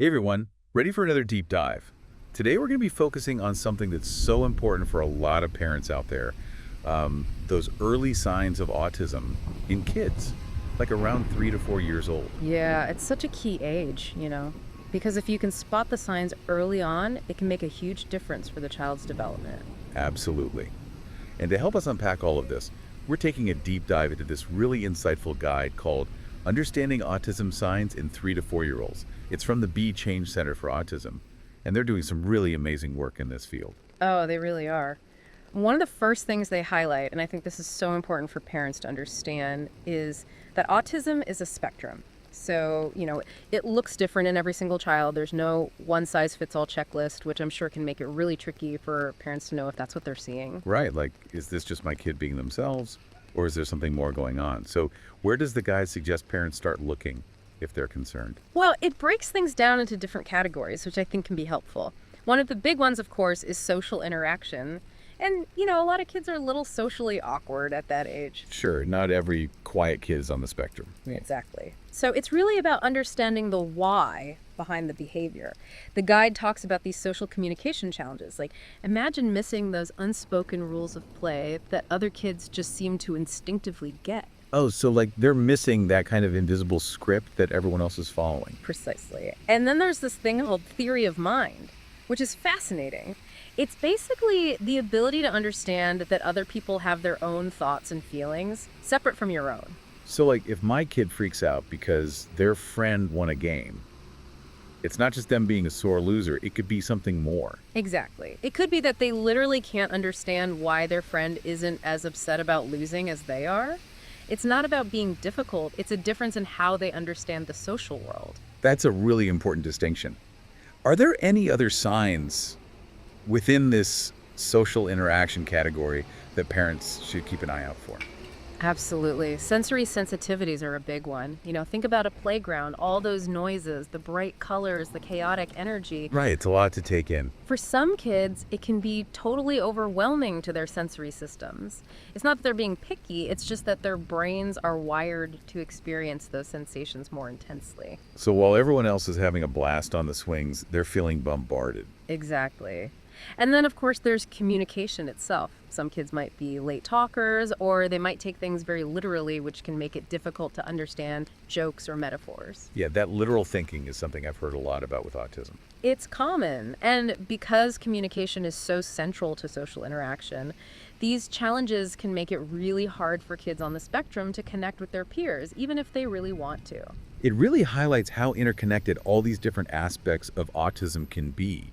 Hey everyone, ready for another deep dive? Today we're going to be focusing on something that's so important for a lot of parents out there. Those early signs of autism in kids, like around 3 to 4 years old. Yeah, it's such a key age, because if you can spot the signs early on, it can make a huge difference for the child's development. Absolutely. And to help us unpack all of this, we're taking a deep dive into this really insightful guide called Understanding Autism Signs in 3 to 4 Year Olds. It's from the Be Change Center for Autism, and they're doing some really amazing work in this field. Oh, they really are. One of the first things they highlight, and I think this is so important for parents to understand, is that autism is a spectrum. So, it looks different in every single child. There's no one-size-fits-all checklist, which I'm sure can make it really tricky for parents to know if that's what they're seeing. Right, like, is this just my kid being themselves, or is there something more going on? So where does the guide suggest parents start looking if they're concerned? Well, it breaks things down into different categories, which I think can be helpful. One of the big ones, of course, is social interaction. And, a lot of kids are a little socially awkward at that age. Sure, not every quiet kid is on the spectrum. Exactly. So it's really about understanding the why behind the behavior. The guide talks about these social communication challenges. Like, imagine missing those unspoken rules of play that other kids just seem to instinctively get. Oh, so like they're missing that kind of invisible script that everyone else is following. Precisely. And then there's this thing called theory of mind, which is fascinating. It's basically the ability to understand that other people have their own thoughts and feelings separate from your own. So like if my kid freaks out because their friend won a game, it's not just them being a sore loser, it could be something more. Exactly. It could be that they literally can't understand why their friend isn't as upset about losing as they are. It's not about being difficult, it's a difference in how they understand the social world. That's a really important distinction. Are there any other signs within this social interaction category that parents should keep an eye out for? Absolutely. Sensory sensitivities are a big one. Think about a playground, all those noises, the bright colors, the chaotic energy. Right, it's a lot to take in. For some kids, it can be totally overwhelming to their sensory systems. It's not that they're being picky, it's just that their brains are wired to experience those sensations more intensely. So while everyone else is having a blast on the swings, they're feeling bombarded. Exactly. And then, of course, there's communication itself. Some kids might be late talkers, or they might take things very literally, which can make it difficult to understand jokes or metaphors. Yeah, that literal thinking is something I've heard a lot about with autism. It's common, and because communication is so central to social interaction, these challenges can make it really hard for kids on the spectrum to connect with their peers, even if they really want to. It really highlights how interconnected all these different aspects of autism can be.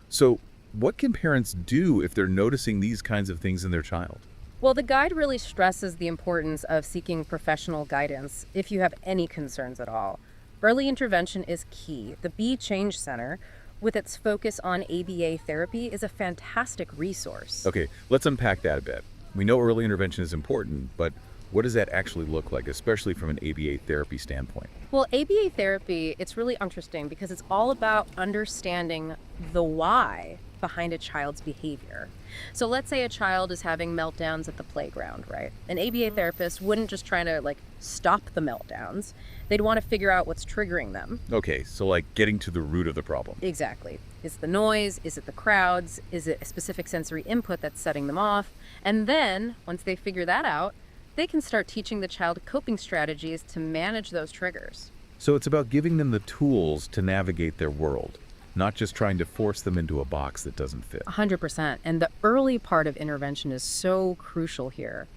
So, what can parents do if they're noticing these kinds of things in their child? Well, the guide really stresses the importance of seeking professional guidance if you have any concerns at all. Early intervention is key. The Be Change Center, with its focus on ABA therapy, is a fantastic resource. Okay, let's unpack that a bit. We know early intervention is important, but what does that actually look like, especially from an ABA therapy standpoint? Well, ABA therapy, it's really interesting because it's all about understanding the why behind a child's behavior. So let's say a child is having meltdowns at the playground, right? An ABA therapist wouldn't just try to stop the meltdowns. They'd want to figure out what's triggering them. Okay, so like getting to the root of the problem. Exactly. Is it the noise? Is it the crowds? Is it a specific sensory input that's setting them off? And then, once they figure that out, they can start teaching the child coping strategies to manage those triggers. So it's about giving them the tools to navigate their world, not just trying to force them into a box that doesn't fit. 100%. And the early part of intervention is so crucial here.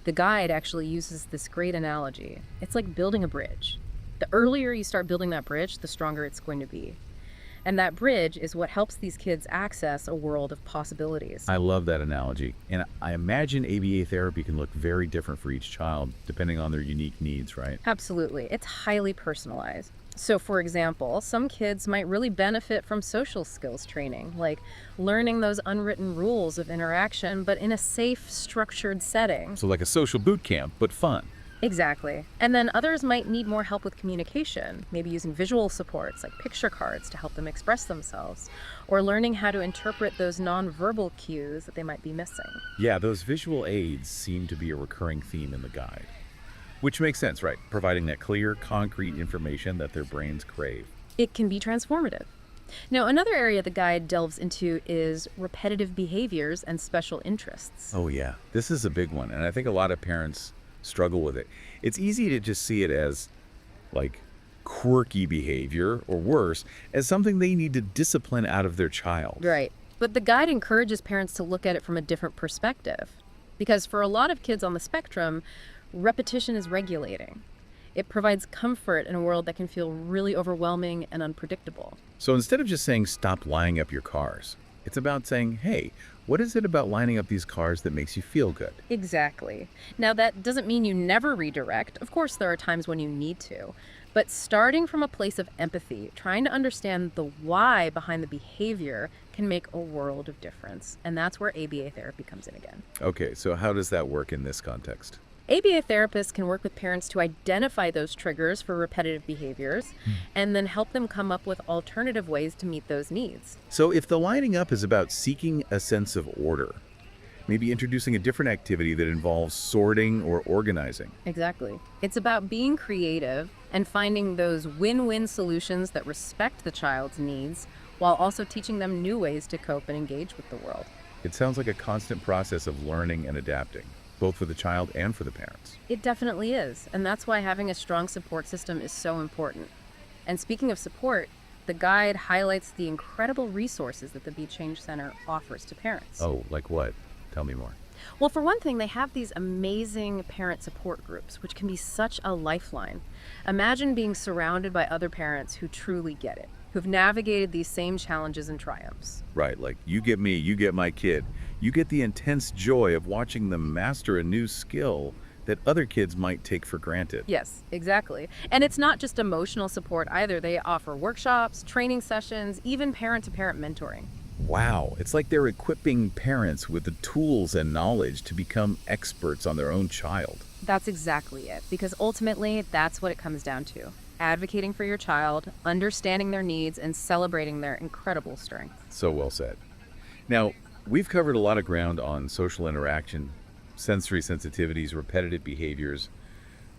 The guide actually uses this great analogy. It's like building a bridge. The earlier you start building that bridge, the stronger it's going to be. And that bridge is what helps these kids access a world of possibilities. I love that analogy. And I imagine ABA therapy can look very different for each child, depending on their unique needs, right? Absolutely. It's highly personalized. So, for example, some kids might really benefit from social skills training, like learning those unwritten rules of interaction, but in a safe, structured setting. So like a social boot camp, but fun. Exactly. And then others might need more help with communication, maybe using visual supports like picture cards to help them express themselves, or learning how to interpret those nonverbal cues that they might be missing. Yeah, those visual aids seem to be a recurring theme in the guide. Which makes sense, right? Providing that clear, concrete information that their brains crave. It can be transformative. Now, another area the guide delves into is repetitive behaviors and special interests. Oh, yeah. This is a big one, and I think a lot of parents struggle with it. It's easy to just see it as, like, quirky behavior, or worse, as something they need to discipline out of their child. Right. But the guide encourages parents to look at it from a different perspective. Because for a lot of kids on the spectrum, repetition is regulating. It provides comfort in a world that can feel really overwhelming and unpredictable. So instead of just saying, stop lining up your cars, it's about saying, hey, what is it about lining up these cars that makes you feel good? Exactly. Now, that doesn't mean you never redirect. Of course, there are times when you need to. But starting from a place of empathy, trying to understand the why behind the behavior can make a world of difference. And that's where ABA therapy comes in again. Okay, so how does that work in this context? ABA therapists can work with parents to identify those triggers for repetitive behaviors and then help them come up with alternative ways to meet those needs. So if the lining up is about seeking a sense of order, maybe introducing a different activity that involves sorting or organizing. Exactly. It's about being creative and finding those win-win solutions that respect the child's needs while also teaching them new ways to cope and engage with the world. It sounds like a constant process of learning and adapting, both for the child and for the parents. It definitely is, and that's why having a strong support system is so important. And speaking of support, the guide highlights the incredible resources that the Be Change Center offers to parents. Oh, like what? Tell me more. Well, for one thing, they have these amazing parent support groups, which can be such a lifeline. Imagine being surrounded by other parents who truly get it, who've navigated these same challenges and triumphs. Right, like you get me, you get my kid. You get the intense joy of watching them master a new skill that other kids might take for granted. Yes, exactly. And it's not just emotional support either. They offer workshops, training sessions, even parent-to-parent mentoring. Wow, it's like they're equipping parents with the tools and knowledge to become experts on their own child. That's exactly it, because ultimately, that's what it comes down to. Advocating for your child, understanding their needs, and celebrating their incredible strength. So well said. Now, we've covered a lot of ground on social interaction, sensory sensitivities, repetitive behaviors,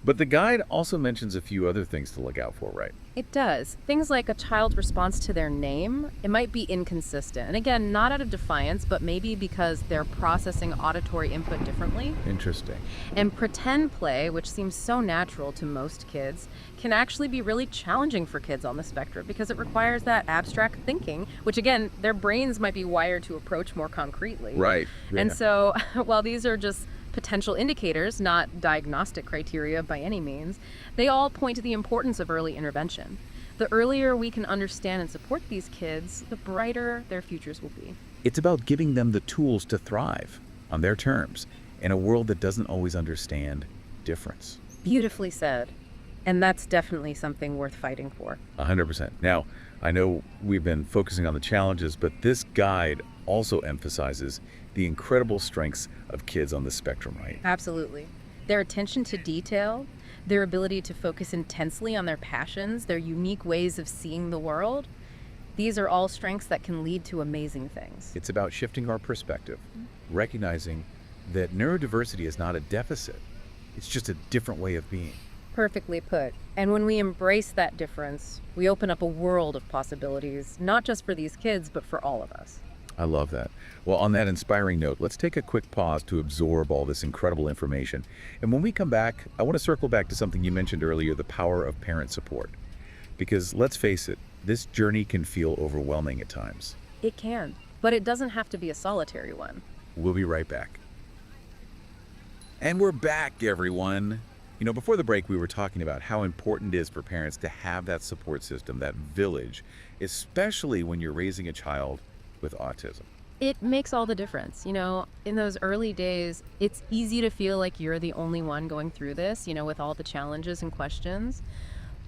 but the guide also mentions a few other things to look out for, right? It does. Things like a child's response to their name, it might be inconsistent. And again, not out of defiance, but maybe because they're processing auditory input differently. Interesting. And pretend play, which seems so natural to most kids, can actually be really challenging for kids on the spectrum because it requires that abstract thinking, which again, their brains might be wired to approach more concretely. Right. And Yeah. so while these are just potential indicators, not diagnostic criteria by any means, they all point to the importance of early intervention. The earlier we can understand and support these kids, the brighter their futures will be. It's about giving them the tools to thrive on their terms in a world that doesn't always understand difference. Beautifully said. And that's definitely something worth fighting for. 100%. Now, I know we've been focusing on the challenges, but this guide also emphasizes the incredible strengths of kids on the spectrum, right? Absolutely. Their attention to detail, their ability to focus intensely on their passions, their unique ways of seeing the world, these are all strengths that can lead to amazing things. It's about shifting our perspective, recognizing that neurodiversity is not a deficit. It's just a different way of being. Perfectly put. And when we embrace that difference, we open up a world of possibilities, not just for these kids, but for all of us. I love that. Well, on that inspiring note, let's take a quick pause to absorb all this incredible information. And when we come back, I want to circle back to something you mentioned earlier, the power of parent support. Because let's face it, this journey can feel overwhelming at times. It can, but it doesn't have to be a solitary one. We'll be right back. And we're back, everyone. You know, before the break, we were talking about how important it is for parents to have that support system, that village, especially when you're raising a child with autism. It makes all the difference. You know, in those early days, it's easy to feel like you're the only one going through this, with all the challenges and questions.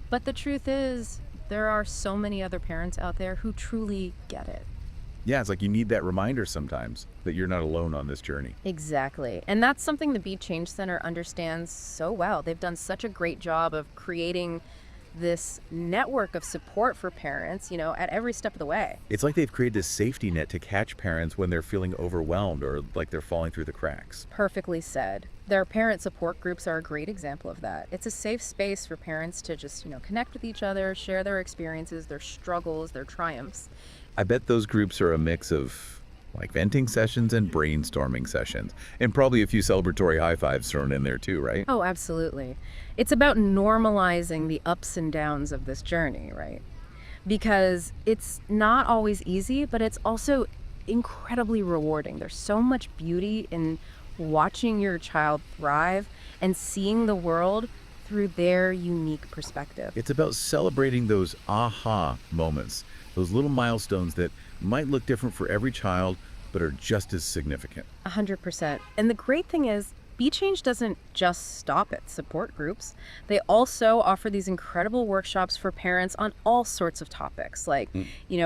But the truth is, there are so many other parents out there who truly get it. Yeah, it's like you need that reminder sometimes that you're not alone on this journey. Exactly. And that's something the Be Change Center understands so well. They've done such a great job of creating this network of support for parents, at every step of the way. It's like they've created this safety net to catch parents when they're feeling overwhelmed or like they're falling through the cracks. Perfectly said. Their parent support groups are a great example of that. It's a safe space for parents to just, connect with each other, share their experiences, their struggles, their triumphs. I bet those groups are a mix of like venting sessions and brainstorming sessions, and probably a few celebratory high fives thrown in there too, right? Oh, absolutely. It's about normalizing the ups and downs of this journey, right? Because it's not always easy, but it's also incredibly rewarding. There's so much beauty in watching your child thrive and seeing the world through their unique perspective. It's about celebrating those aha moments, those little milestones that might look different for every child, but are just as significant. 100%. And the great thing is, Be Change doesn't just stop at support groups. They also offer these incredible workshops for parents on all sorts of topics, like,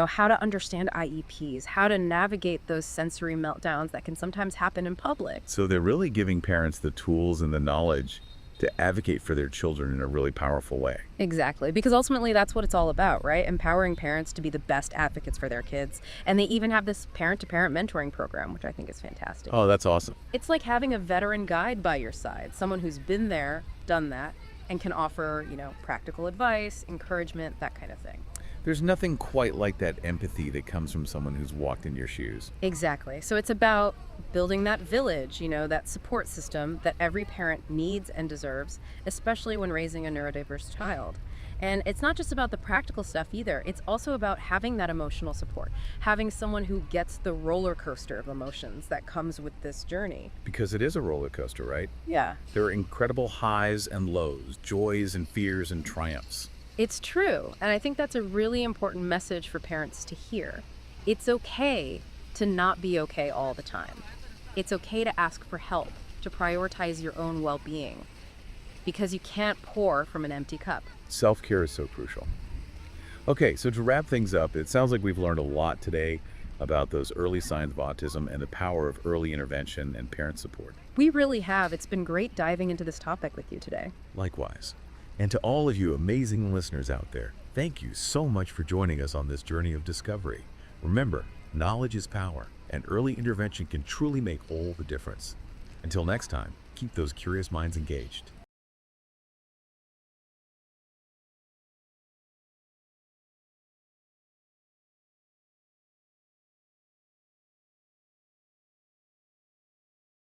how to understand IEPs, how to navigate those sensory meltdowns that can sometimes happen in public. So they're really giving parents the tools and the knowledge to advocate for their children in a really powerful way. Exactly, because ultimately that's what it's all about, right? Empowering parents to be the best advocates for their kids. And they even have this parent-to-parent mentoring program, which I think is fantastic. Oh, that's awesome. It's like having a veteran guide by your side, someone who's been there, done that, and can offer, practical advice, encouragement, that kind of thing. There's nothing quite like that empathy that comes from someone who's walked in your shoes. Exactly. So it's about building that village, that support system that every parent needs and deserves, especially when raising a neurodiverse child. And it's not just about the practical stuff either. It's also about having that emotional support, having someone who gets the roller coaster of emotions that comes with this journey. Because it is a roller coaster, right? Yeah. There are incredible highs and lows, joys and fears and triumphs. It's true, and I think that's a really important message for parents to hear. It's okay to not be okay all the time. It's okay to ask for help, to prioritize your own well-being, because you can't pour from an empty cup. Self-care is so crucial. Okay, so to wrap things up, it sounds like we've learned a lot today about those early signs of autism and the power of early intervention and parent support. We really have. It's been great diving into this topic with you today. Likewise. And to all of you amazing listeners out there, thank you so much for joining us on this journey of discovery. Remember, knowledge is power, and early intervention can truly make all the difference. Until next time, keep those curious minds engaged.